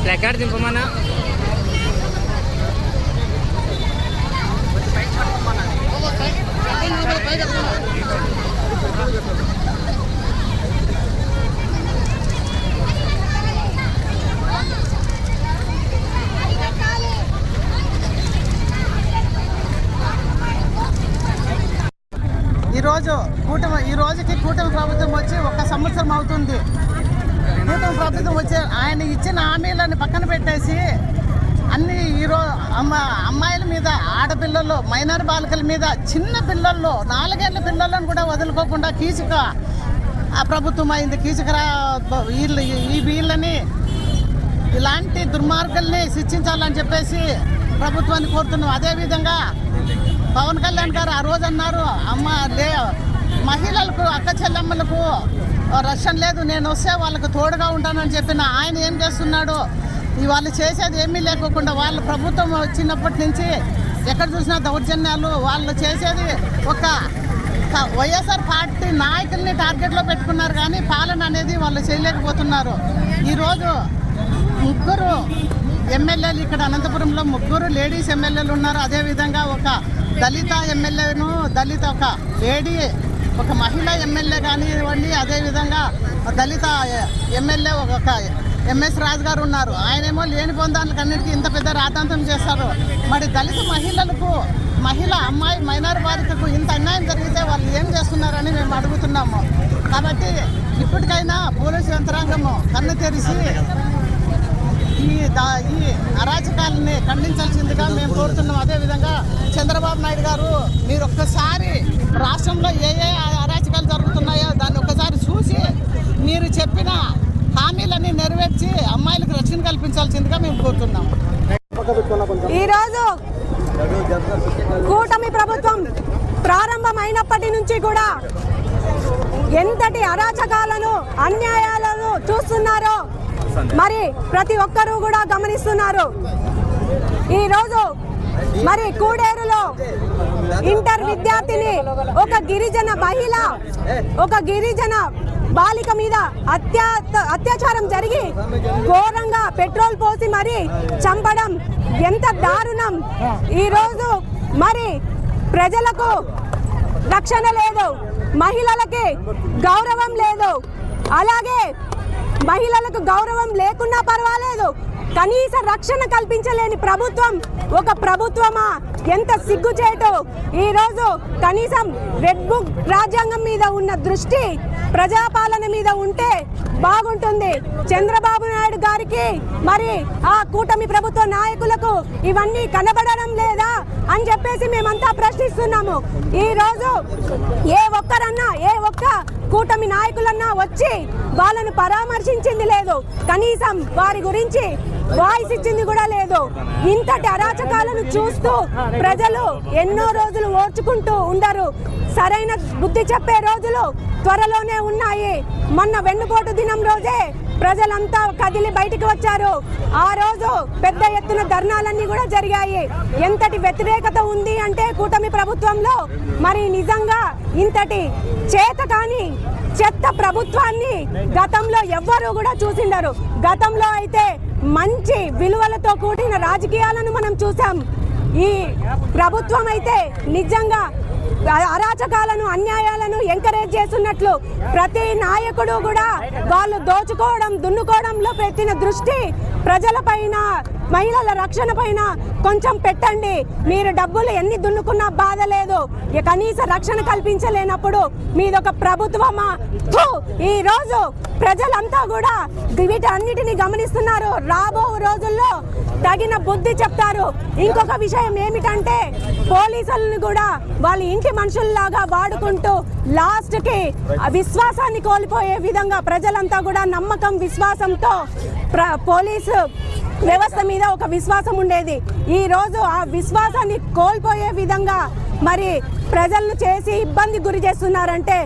Placard దింపమన్నా. ఈ రోజుకి కూటమి ప్రభుత్వం వచ్చి 1 సంవత్సరం అవుతుంది. కూటమి ప్రభుత్వం వచ్చి ఆయన ఇచ్చిన హామీలను పక్కన పెట్టేసి అన్ని ఈరోజు అమ్మాయిల మీద, ఆడపిల్లలు, మైనర్ బాలికల మీద, చిన్న పిల్లల్లో 4 ఏళ్ల పిల్లలను కూడా వదులుకోకుండా కీచక ప్రభుత్వం అయింది. కీచకరా వీళ్ళని, ఇలాంటి దుర్మార్గుల్ని శిక్షించాలని చెప్పేసి ప్రభుత్వాన్ని కోరుతున్నాం. అదేవిధంగా పవన్ కళ్యాణ్ గారు ఆ రోజు అన్నారు, మహిళలకు, అక్క చెల్లెమ్మలకు రక్షణ లేదు, నేను వస్తే వాళ్ళకు తోడుగా ఉంటానని చెప్పిన ఆయన ఏం చేస్తున్నాడు? వాళ్ళు చేసేది ఏమీ లేకోకుండా, వాళ్ళ ప్రభుత్వం వచ్చినప్పటి నుంచి ఎక్కడ చూసినా దౌర్జన్యాలు. వాళ్ళు చేసేది ఒక వైఎస్ఆర్ పార్టీ నాయకుల్ని టార్గెట్లో పెట్టుకున్నారు, కానీ పాలన అనేది వాళ్ళు చేయలేకపోతున్నారు. ఈరోజు 3 ఎమ్మెల్యేలు ఇక్కడ అనంతపురంలో 3 లేడీస్ ఎమ్మెల్యేలు ఉన్నారు. అదేవిధంగా ఒక దళిత ఎమ్మెల్యేను, ఒక లేడీ, ఒక మహిళా ఎమ్మెల్యే కానివ్వండి, అదేవిధంగా దళిత ఎమ్మెల్యే ఒక ఎంఎస్ రాజు గారు ఉన్నారు. ఆయనేమో లేని పొందాలకు అన్నిటికీ ఇంత పెద్ద రాద్ధాంతం చేస్తారు. మరి దళిత మహిళలకు, అమ్మాయి మైనార్ బాలికకు ఇంత అన్యాయం జరిగితే వాళ్ళు ఏం చేస్తున్నారని మేము అడుగుతున్నాము. కాబట్టి ఇప్పటికైనా పోలీసు యంత్రాంగము కన్ను తెరిచి ఈ అరాచకాలని ఖండించాల్సిందిగా మేము కోరుతున్నాం. అదేవిధంగా చంద్రబాబు నాయుడు గారు, మీరు ఒక్కసారి రాష్ట్రంలో ఏ అరాచకాలు జరుగుతున్నాయో దాన్ని ఒక్కసారి చూసి మీరు చెప్పిన హామీలన్నీ నెరవేర్చి అమ్మాయిలకు రక్షణ కల్పించాల్సిందిగా మేము కోరుతున్నాం. ఈరోజు కూటమి ప్రభుత్వం ప్రారంభమైనప్పటి నుంచి కూడా ఎంతటి అరాచకాలను, అన్యాయాలను చూస్తున్నారో మరి ప్రతి ఒక్కరూ కూడా గమనిస్తున్నారు. ఈరోజు మరి కూడేరులో ఇంటర్ విద్యార్థిని, ఒక గిరిజన మహిళ, ఒక గిరిజన బాలిక మీద అత్యాచారం జరిగి ఘోరంగా పెట్రోల్ పోసి మరి చంపడం ఎంత దారుణం. ఈరోజు మరి ప్రజలకు రక్షణ లేదు, మహిళలకి గౌరవం లేదు. అలాగే మహిళలకు గౌరవం లేకున్నా పర్వాలేదు, కనీస రక్షణ కల్పించలేని ప్రభుత్వం ఒక ప్రభుత్వమా? ఎంత సిగ్గుచేటు. ఈరోజు కనీసం రెడ్ బుక్ రాజ్యాంగం మీద ఉన్న దృష్టి ప్రజాపాలన మీద ఉంటే బాగుంటుంది. చంద్రబాబు నాయుడు గారికి మరి ఆ కూటమి ప్రభుత్వ నాయకులకు ఇవన్నీ కనబడడం లేదా అని చెప్పేసి మేమంతా ప్రశ్నిస్తున్నాము. ఈరోజు ఏ ఒక్క కూటమి నాయకులన్నా వచ్చి వాళ్ళను పరామర్శించింది లేదు, కనీసం వారి గురించి వాయిస్ ఇచ్చింది కూడా లేదు. ఇంతటి అరాచకాలను చూస్తూ ప్రజలు ఎన్నో రోజులు ఓర్చుకుంటూ ఉండరు. సరైన బుద్ధి చెప్పే రోజులు త్వరలోనే ఉన్నాయి. మొన్న వెన్నుపోటు దినం రోజే ప్రజలంతా కదిలి బయటికి వచ్చారు. ఆ రోజు పెద్ద ఎత్తున ధర్నాలన్నీ కూడా జరిగాయి. ఎంతటి వ్యతిరేకత ఉంది అంటే కూటమి ప్రభుత్వంలో, మరి నిజంగా ఇంతటి చేతకాని చెత్త ప్రభుత్వాన్ని గతంలో ఎవ్వరూ కూడా చూసిండరు. గతంలో అయితే మంచి విలువలతో కూడిన రాజకీయాలను మనం చూసాం. ఈ ప్రభుత్వం అయితే నిజంగా అరాచకాలను అన్యాయాలను ఎంకరేజ్ చేస్తున్నట్లు ప్రతి నాయకుడు కూడా వాళ్ళు దోచుకోవడం దున్నుకోవడంలో పెట్టిన దృష్టి ప్రజలపైన మహిళల రక్షణ పైన కొంచెం పెట్టండి. మీరు డబ్బులు ఎన్ని దున్నుకున్నా బాధ లేదు, కనీస రక్షణ కల్పించలేనప్పుడు మీదొక ప్రభుత్వమా? ఈ రోజు ప్రజలంతా కూడా వీటన్నిటిని గమనిస్తున్నారు. రాబో రోజుల్లో తగిన బుద్ధి చెప్తారు. ఇంకొక విషయం ఏమిటంటే పోలీసులను కూడా వాళ్ళ ఇంటి మనుషుల్లాగా వాడుకుంటూ లాస్ట్ కి విశ్వాసాన్ని కోల్పోయే విధంగా ప్రజలంతా కూడా నమ్మకం విశ్వాసంతో పోలీసు వ్యవస్థ మీద ఒక విశ్వాసం ఉండేది. ఈ రోజు ఆ విశ్వాసాన్ని కోల్పోయే విధంగా మరి ప్రజలను చేసి ఇబ్బంది గురి చేస్తున్నారంటే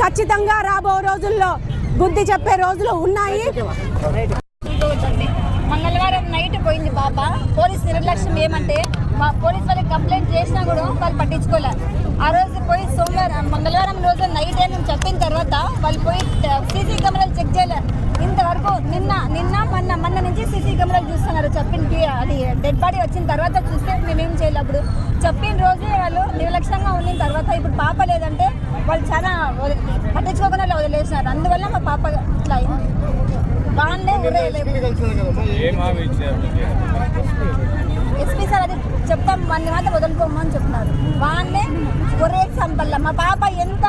ఖచ్చితంగా రాబో రోజుల్లో బుద్ధి చెప్పే రోజులు ఉన్నాయి. మంగళవారం నైట్ పోయింది బాబా. పోలీస్ నిర్లక్ష్యం ఏమంటే మా పోలీస్ వాళ్ళకి కంప్లైంట్ చేసినా కూడా వాళ్ళు పట్టించుకోలేదు. ఆ రోజు పోయి మంగళవారం రోజు నైట్ అని చెప్పిన తర్వాత వాళ్ళు పోయి సీసీ కెమెరాలు చెక్ చేయలేదు. ఇంతవరకు మొన్న నుంచి సీసీ కెమెరాలు చూస్తున్నారు. చెప్పిన అది డెడ్ బాడీ వచ్చిన తర్వాత చూస్తే మేమేం చేయలేదు. అప్పుడు చెప్పిన రోజే వాళ్ళు నిర్లక్ష్యంగా ఉన్న తర్వాత ఇప్పుడు పాప లేదంటే వాళ్ళు చాలా పట్టించుకోకుండా వదిలేసినారు. అందువల్ల మా పాప ఇట్లా అయింది. వాళ్ళే ఎస్పీ సార్ అది చెప్తాం వాడిని మాత్రం వదులుకోమని చెప్తున్నారు. వాళ్ళే ఒరే సంపల్ల మా పాప ఎంత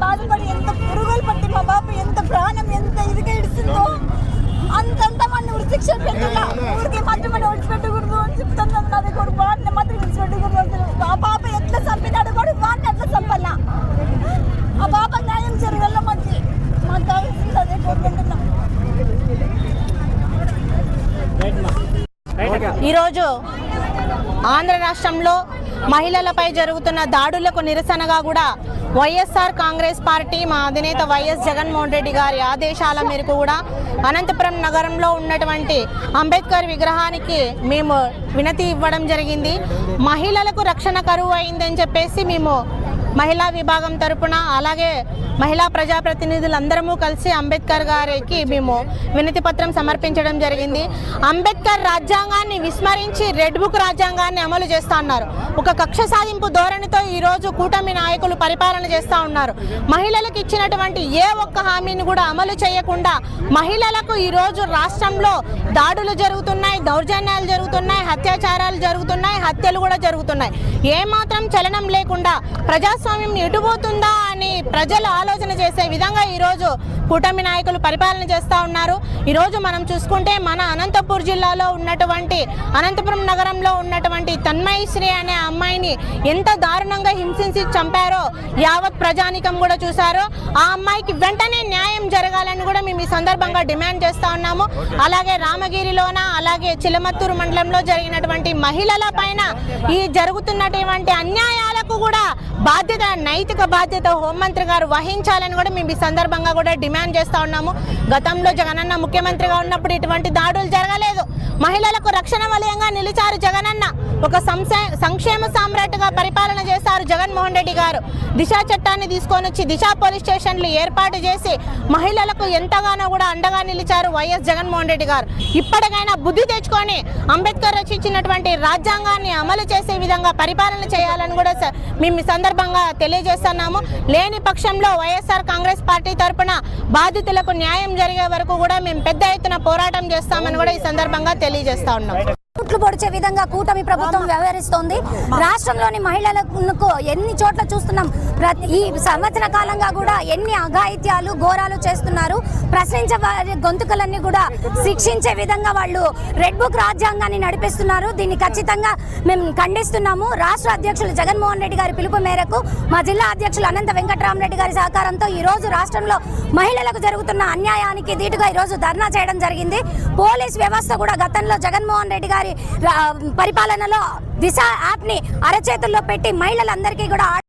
బాధపడి ఎంత పురుగులు పట్టి మా పాప ఎంత ప్రాణం ఎంత ఇదిగా ఇడుస్తుందో అంతంతా మన ఉరిశిక్ష పెట్టాల. ఊరికి మాత్రం మనం విడిచిపెట్టకూడదు అని చెప్తున్నాం. నా దగ్గర వాడిని మాత్రం విడిచిపెట్టకూడదు. ఆ పాప ఎట్లా చంపినాడు కూడా వాడిని ఎట్లా చంపాలా? ఆ పాప న్యాయం జరగల మంచి మాకు కావాల్సింది అదే కోరుకుంటున్నాం. ఈరోజు ఆంధ్ర రాష్ట్రంలో మహిళలపై జరుగుతున్న దాడులకు నిరసనగా కూడా వైఎస్ఆర్ కాంగ్రెస్ పార్టీ మా అధినేత వైఎస్ జగన్మోహన్ రెడ్డి గారి ఆదేశాల మేరకు కూడా అనంతపురం నగరంలో ఉన్నటువంటి అంబేద్కర్ విగ్రహానికి మేము వినతి ఇవ్వడం జరిగింది. మహిళలకు రక్షణ కరువు అయిందని చెప్పేసి మేము మహిళా విభాగం తరపున అలాగే మహిళా ప్రజాప్రతినిధులందరము కలిసి అంబేద్కర్ గారికి మేము వినతి పత్రం సమర్పించడం జరిగింది. అంబేద్కర్ రాజ్యాంగాన్ని విస్మరించి రెడ్ బుక్ రాజ్యాంగాన్ని అమలు చేస్తూ ఉన్నారు. ఒక కక్ష సాధింపు ధోరణితో ఈరోజు కూటమి నాయకులు పరిపాలన చేస్తూ ఉన్నారు. మహిళలకు ఇచ్చినటువంటి ఏ ఒక్క హామీని కూడా అమలు చేయకుండా మహిళలకు ఈరోజు రాష్ట్రంలో దాడులు జరుగుతున్నాయి, దౌర్జన్యాలు జరుగుతున్నాయి, అత్యాచారాలు జరుగుతున్నాయి, హత్యలు కూడా జరుగుతున్నాయి. ఏమాత్రం చలనం లేకుండా ప్రజాస్వామ్యం ఎటుపోతుందా అని ప్రజలు ఆలోచన చేసే విధంగా ఈరోజు కూటమి నాయకులు పరిపాలన చేస్తూ ఉన్నారు. ఈరోజు మనం చూసుకుంటే మన అనంతపూర్ జిల్లాలో ఉన్నటువంటి అనంతపురం నగరంలో ఉన్నటువంటి తన్మయశ్రీ అనే అమ్మాయిని ఎంత దారుణంగా హింసించి చంపారో యావత్ ప్రజానికం కూడా చూశారు. ఆ అమ్మాయికి వెంటనే న్యాయం జరగాలని కూడా మేము ఈ సందర్భంగా డిమాండ్ చేస్తూ ఉన్నాము. అలాగే రామగిరిలోన అలాగే చిలమత్తూరు మండలంలో జరిగినటువంటి మహిళల పైన ఈ జరుగుతున్నటువంటి అన్యాయాలకు కూడా బాధ్యత, నైతిక బాధ్యత హోంమంత్రి గారు వహించాలని కూడా మేము ఈ సందర్భంగా కూడా డిమాండ్ చేస్తూ ఉన్నాము. గతంలో జగనన్న ముఖ్యమంత్రిగా ఉన్నప్పుడు ఇటువంటి దాడులు జరగలేదు. మహిళలకు రక్షణ వలయంగా నిలిచారు జగనన్న. ఒక సంక్షేమ సామ్రాట్గా పరిపాలన చేశారు జగన్మోహన్ రెడ్డి గారు. దిశ చట్టాన్ని తీసుకొని వచ్చి దిశ పోలీస్ స్టేషన్లు ఏర్పాటు చేసి మహిళలకు ఎంతగానో కూడా అండగా నిలిచారు వైఎస్ జగన్మోహన్ రెడ్డి గారు. ఇప్పటికైనా బుద్ధి తెచ్చుకొని అంబేద్కర్ రచించినటువంటి రాజ్యాంగాన్ని అమలు చేసే విధంగా పరిపాలన చేయాలని కూడా మేము ఈ సందర్భంగా తెలియజేస్తున్నాము. లేని పక్షంలో వైఎస్ఆర్ కాంగ్రెస్ పార్టీ తరఫున బాధితులకు న్యాయం జరిగే వరకు కూడా మేము పెద్ద ఎత్తున పోరాటం చేస్తామని కూడా ఈ సందర్భంగా తెలియజేస్తా ఉన్నాం. చుట్లు పొడిచే విధంగా కూటమి ప్రభుత్వం వ్యవహరిస్తోంది. రాష్ట్రంలోని మహిళలకు ఎన్ని చోట్ల చూస్తున్నాం. ఈ సంవత్సర కాలంగా కూడా ఎన్ని అఘాయిత్యాలు ఘోరాలు చేస్తున్నారు. ప్రశ్నించే వారి గొంతుకలన్నీ కూడా శిక్షించే విధంగా వాళ్ళు రెడ్ బుక్ రాజ్యాంగాన్ని నడిపిస్తున్నారు. దీన్ని ఖచ్చితంగా మేము ఖండిస్తున్నాము. రాష్ట్ర అధ్యక్షులు జగన్మోహన్ రెడ్డి గారి పిలుపు మేరకు మా జిల్లా అధ్యక్షులు అనంత వెంకటరామరెడ్డి గారి సహకారంతో ఈ రోజు రాష్ట్రంలో మహిళలకు జరుగుతున్న అన్యాయానికి దీటుగా ఈ రోజు ధర్నా చేయడం జరిగింది. పోలీస్ వ్యవస్థ కూడా గతంలో జగన్మోహన్ రెడ్డి గారి పరిపాలనలో దిశ యాప్ ని అరచేతుల్లో పెట్టి మహిళలందరికీ కూడా